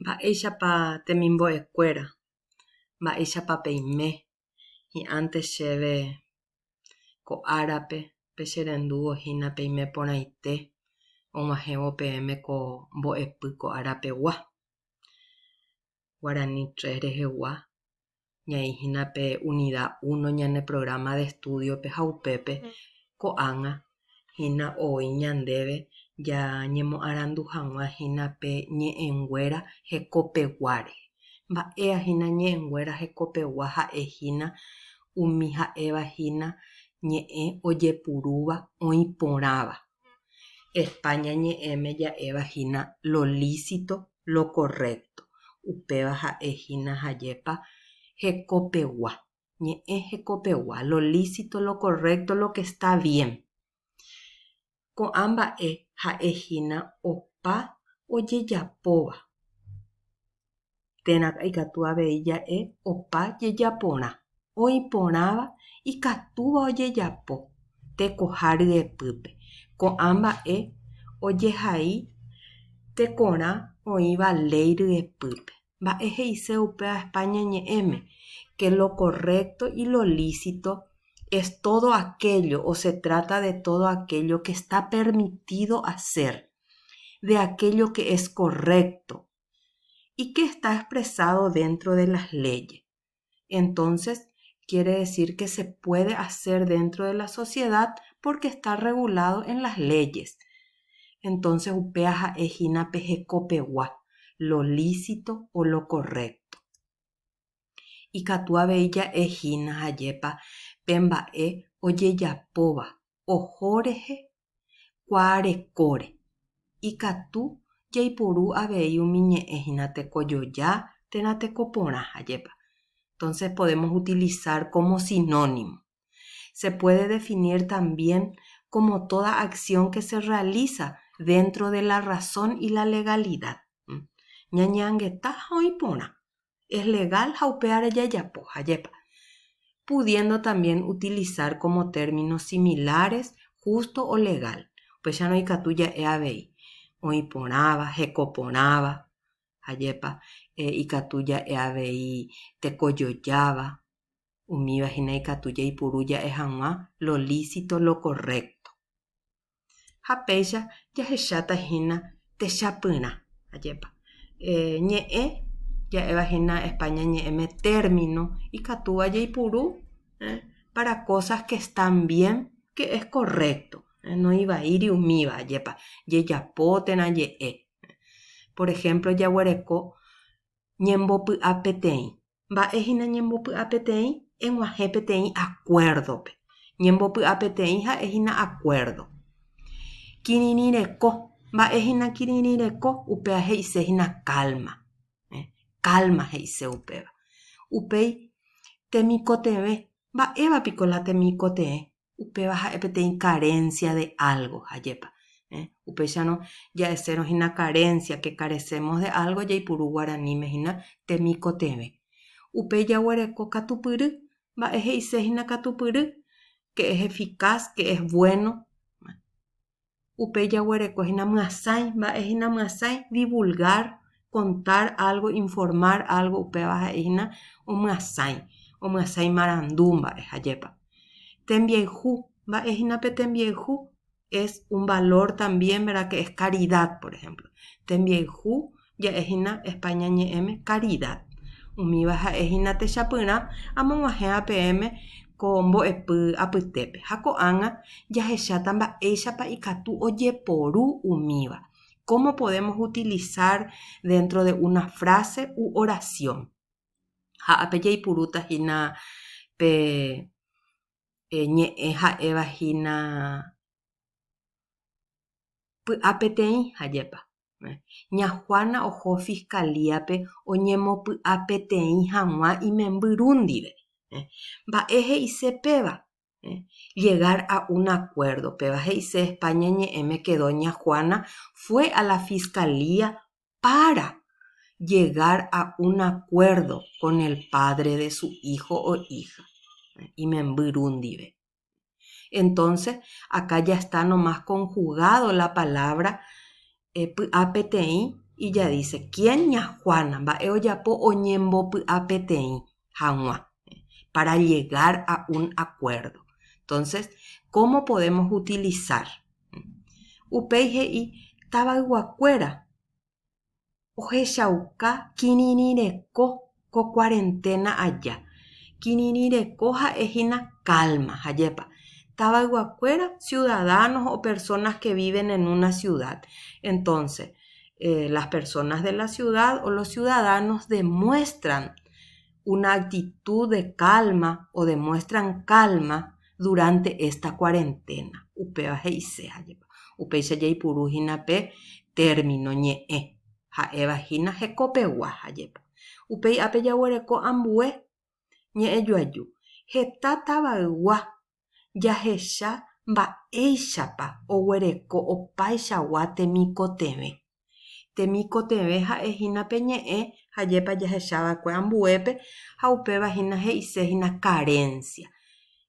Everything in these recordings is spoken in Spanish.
Mba'éichapa temimbo'ekuéra, mba'éichapa peime hi'ánte chéve ko árape pe che rendu ohína peime porãite og̃uahẽvo peẽme ko mbo'epy ko árapegua. Guarani 3 rehegua ñaíhina pe unidad 1 ñane programa de estudio pe ha upépe ko'ág̃a hína oĩ ñandéve jañemoarandu hag̃ua hína pe ñe'ẽnguéra hekopeguáre. Mba'éahína ñe'ẽnguéra hekopegua ha'ehína umi ha'evahína ñe'ẽ ojepurúva oĩ porãva. España ñe'ẽme ja'evahína lo lícito, lo correcto. Upéva ha'ehína hajépa hekopegua. Ñe'ẽ hekopegua, lo lícito, lo correcto, lo que está bien. Ko'ã mba'e ha'ehína opa ojejapóva. Térã ikatu avei ja'e opa jejaporã. Oĩ porãva ikatúva ojejapo tekoha ryepýpe. Ko'ã mba'e ojehai tekorã oĩva ley ryepýpe. Mba'e he'ise upéva España ñe'ẽme que lo correcto y lo lícito es todo aquello o se trata de todo aquello que está permitido hacer, de aquello que es correcto y que está expresado dentro de las leyes. Entonces, quiere decir que se puede hacer dentro de la sociedad porque está regulado en las leyes. Entonces, upea ha'ehína pe hekopegua, lo lícito o lo correcto. Ikatu avei ja'ehína hajépa pe mba'e ojejapóva ohórehe kuaarekóre. Ikatu jaiporu avei umi ñe'ẽhína tekojoja térã tekoporã hajépa. Entonces podemos utilizar como sinónimo. Se puede definir también como toda acción que se realiza dentro de la razón y la legalidad. Ñañangueta oĩporã. Es legal haupeare jajapo hajépa. Pudiendo también utilizar como términos similares justo o legal. Pues ya no ikatu ja'e avei. Oĩporãva, hekoporãva hajépa. Ikatu ja'e avei tekojojáva. Umíva hína ikatu jaipuru ja'e hag̃ua lo lícito, lo correcto. Ha péicha jahecháta hína techapyrã ajépa. Ñe'ẽ ja'éva hína España ñe'ẽme término ikatúva jaipuru para cosas que están bien, que es correcto. No ivaíri umíva ajépa. Jejapo térã je'e. Por ejemplo, jaguareko ñembopy'a peteĩ. Mba'éhína ñembopy'a peteĩ eg̃uahẽ peteĩ acuerdope. Ñembopy'a peteĩ ha'éhína acuerdo. Kirirĩreko. Mba'éhína kirirĩreko upéva he'iséhína calma. Calma he'ise upéva. Upéi temikotevẽ. Mba'évapiko la temikotevẽ. Upéva ha'e peteĩ carencia de algo ajépa. Upéicharõ ja'esérohína carencia, que carecemos de algo, jaipuru guaraníme hína temikotevẽ. Upéi jaguareko katupyry. Mba'e he'iséhína katupyry, que es eficaz, que es bueno. Upéi jaguareko hína myasãi. Mba'éhína myasãi, divulgar, contar algo, informar algo, upéva ha'éhína omyasãi. Omyasãi marandu mba'e ajépa. Tembiayhu. Mba'éhína pe tembiayhu es un valor también, ¿verdad? Que es caridad, por ejemplo. Tembiayhu ja'éhína España ñe'ẽme caridad. Umíva ha'éhína techapyrã amog̃uahẽ APM ko mbo'epy apytépe. Ha ko'ág̃a jahecháta mba'éichapa ikatu ojeporu umíva. ¿Cómo podemos utilizar dentro de una frase u oración? Ha'ápe jaipurúta hína pe ñe'ẽ ha'éva hína py'a peteĩ ajépa. Ña Juana oho fiscalíape oñemopy'a peteĩ hag̃ua imembyrũndive. Mba'e he'ise péva. Llegar a un acuerdo. Péva he'ise España ñe'ẽme que doña Juana fue a la fiscalía para llegar a un acuerdo con el padre de su hijo o hija. Imembyrũndive. Entonces, acá ya está nomás conjugado la palabra py'a peteĩ y ya dice, ¿quién ña Juana? Mba'e ojapo oñembopy'a peteĩ hag̃ua para llegar a un acuerdo. Entonces, ¿cómo podemos utilizar? Upéi he'i tavayguakuéra ohechauka kirirĩreko ko cuarentena aja. Kirirĩreko ha'ehína calma, jajepa. Tavayguakuéra ciudadanos o personas que viven en una ciudad. Entonces, las personas de la ciudad o los ciudadanos demuestran una actitud de calma o demuestran calma durante esta cuarentena. Upéva he'ise jajepa. Upéicha jaipuru-hínape término ñe'ẽ. Ha'evahína hekopegua jajepa. Upéi ápe jaguereko ambue ñe'ẽjoaju. Heta tavaygua jahecha mba'éichapa oguereko opaichagua temikotevẽ. Temikotevẽ ha'ehínape ñe'ẽ jajepa jahechava'ekue ambuépe ha upévahína he'isehína carencia.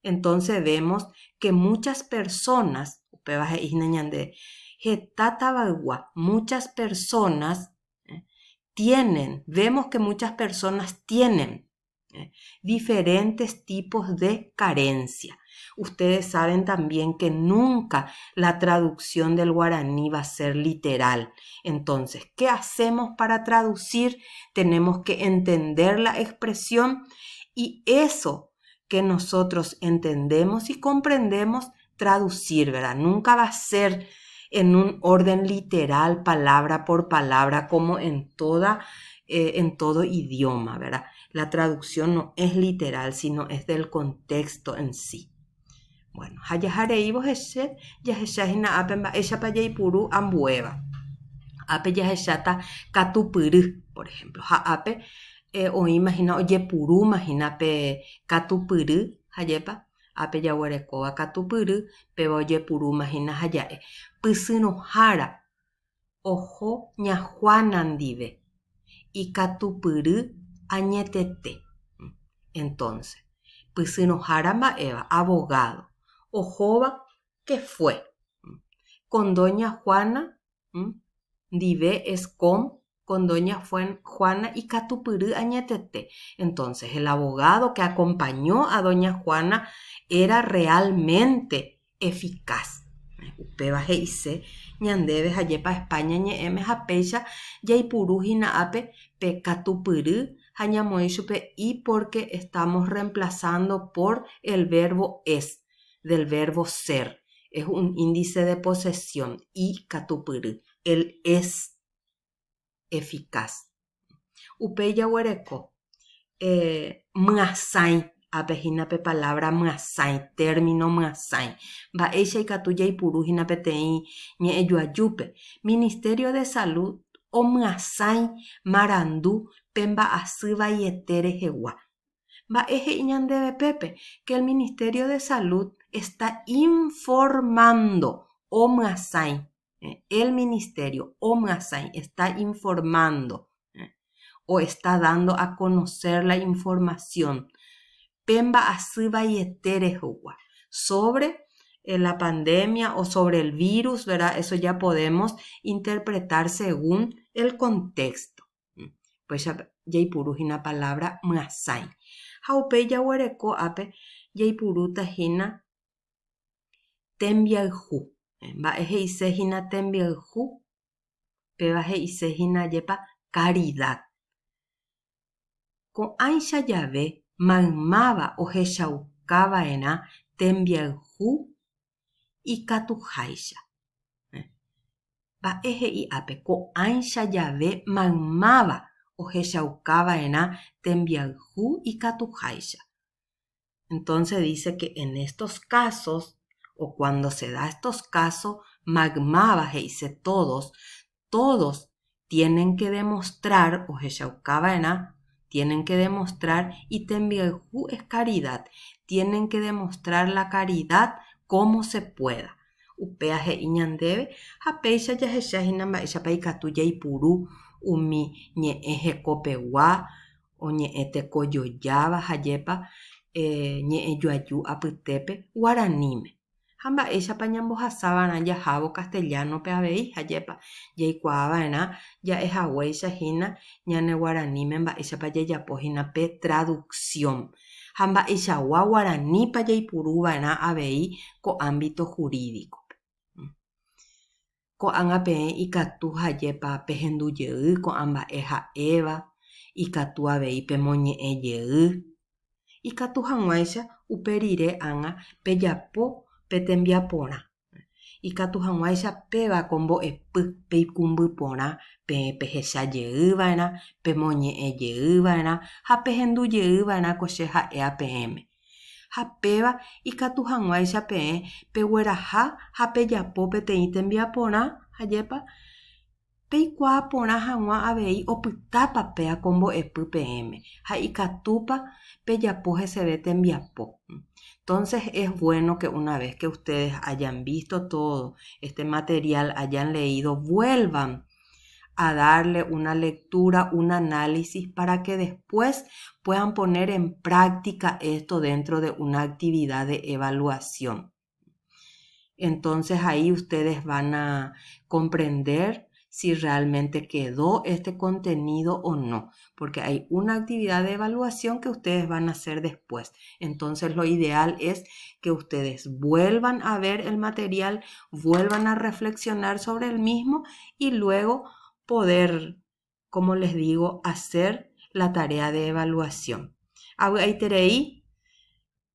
Entonces vemos que muchas personas, upéva he'íhina ñande, heta tavaygua, muchas personas vemos que muchas personas tienen diferentes tipos de carencia. Ustedes saben también que nunca la traducción del guaraní va a ser literal. Entonces, ¿qué hacemos para traducir? Tenemos que entender la expresión y eso que nosotros entendemos y comprendemos, traducir, ¿verdad? Nunca va a ser en un orden literal, palabra por palabra, como en todo idioma, ¿verdad? La traducción no es literal, sino es del contexto en sí. Bueno, hayahareivos ese, yaheshahina ape mba'éichapa jaipuru ambuéva. Ape yahechata katupyry, por ejemplo. Ha'ápe oĩmahína ojepurúmahínape katupyry jajepa. Ape jaguerekóva katupyry, péva ojepurúmahína haja'e. Pysyrohára oho ña Juana ndive ikatupyry añetete. Entonces, pysyrohára mba'éva, abogado. Ohóva, ¿qué fue? Con doña Juana, ndive es con doña Juana y katupyry añetete. Entonces, el abogado que acompañó a doña Juana era realmente eficaz. Upéva he'ise ñandéve jajepa España ñe'ẽme hapéicha jaipurúhina ápe pe katupyry ha ñamoĩ chupe y porque estamos reemplazando por el verbo es, del verbo ser. Es un índice de posesión y katupyry. Él es eficaz. Upéi jaguereko myasãi apehínape palabra myasãi, término myasãi. Mba'éicha ikatu jaipurúhina peteĩ ñe'ẽjoajúpe. Ministerio de Salud omyasãi marandu pe mba'asy vaiete rehegua. Mba'e he'i ñandéve Pepe que el Ministerio de Salud está informando omyasãi. El ministerio omyasãi está informando o está dando a conocer la información pemba asy vaiete rehegua sobre la pandemia o sobre el virus, ¿verdad? Eso ya podemos interpretar según el contexto. Pues ya jaipurúhina palabra myasãi. Ha upéi jaguereko ápe jaipurútahína tembiayhu. Mba'e he'iséhína tembiayhu, péva he'iséhína jépa caridad. Ko'ãicha jave maymáva ohechaukava'erã tembiayhu ikatuháicha. Mba'e he'i ápe ko'ãicha jave maymáva ohechaukava'erã tembiayhu ikatuháicha. Entonces dice que en estos casos, o cuando se da estos casos, magmava he'ise todos tienen que demostrar, ohechaukava'erã, tienen que demostrar, y tembiayhu es caridad, tienen que demostrar la caridad como se pueda. Upéa he'i ñandéve, ha péicha jahecháhína mba'éichapa ikatu jaipuru umi ñe'ẽ hekopegua o ñe'ẽ tekojojáva ha jépa ñe'ẽjoaju apytépe guaraníme. Hamba'éichapa ñambohasávana jahávo castellano pe avei ajépa jaikuaava'erã ja'ehaguéichahína ñane Guaraníme mba'éichapa jajapohína pe traducción. Ha mba'eichagua Guaranípa jaipurúva'erã avei ko ámbito jurídico. Ko'ág̃a peẽ ikatu hajépa pehendujey ko'ã mba'e ha'éva, ikatu avei pemoñe'ẽjey, ikatu hag̃uáicha upe rire ág̃a pejapo pe tembiaporã, ikatu hag̃uáicha pévako mbo'epy peikũmby porã pehechajeýva'erã, pemoñe'ẽjeýva'erã ha pehendujeýva'erã ko che ha'éa peẽme. Ha péva ikatu hag̃uáicha peẽ pegueraha ha pejapo peteĩ tembiaporã ajépa peikuaa porã hag̃ua avei opytápa péa ko mbo'epy peẽme ha ikatúpa pejapo heseve tembiapo. Entonces es bueno que una vez que ustedes hayan visto todo este material, hayan leído, vuelvan a darle una lectura, un análisis para que después puedan poner en práctica esto dentro de una actividad de evaluación. Entonces ahí ustedes van a comprender si realmente quedó este contenido o no, porque hay una actividad de evaluación que ustedes van a hacer después. Entonces lo ideal es que ustedes vuelvan a ver el material, vuelvan a reflexionar sobre el mismo y luego poder, como les digo, hacer la tarea de evaluación. Aiterei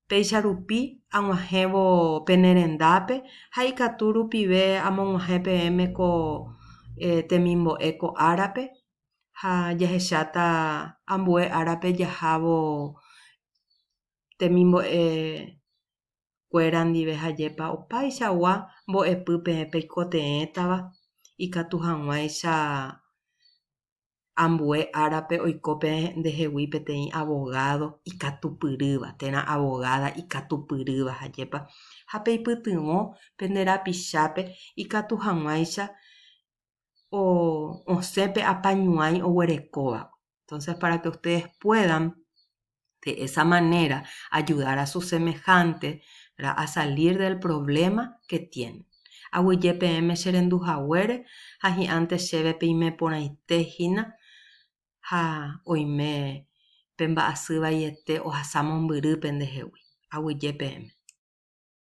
peicharupi ag̃uahẽvo penerendápe ha ikatu rupive amog̃uahẽ peẽme ko temimbo'e ko árape ha jahecháta ambue árape jahávo temimbo'e kuéra ndive ajépa opaichagua mbo'epy peẽ peikoteẽtava ikatu hag̃uáicha ambue árape oiko ndehegui peteĩ abogado ikatupyrýva, térã abogada ikatupyrýva ajépa ha peipytyvõ pe nde rapichápe ikatu hag̃uáicha osẽpe apañuái oguerekóva. Entonces, para que ustedes puedan de esa manera ayudar a sus semejantes, ¿verdad?, a salir del problema que tienen. Aguyje peẽme che renduhaguére ha hi'ãnte chéve peimeporãitéhina ha oime pe mba'asy vaiete ohasa mombyry pe ndehegui. Aguyje peẽme.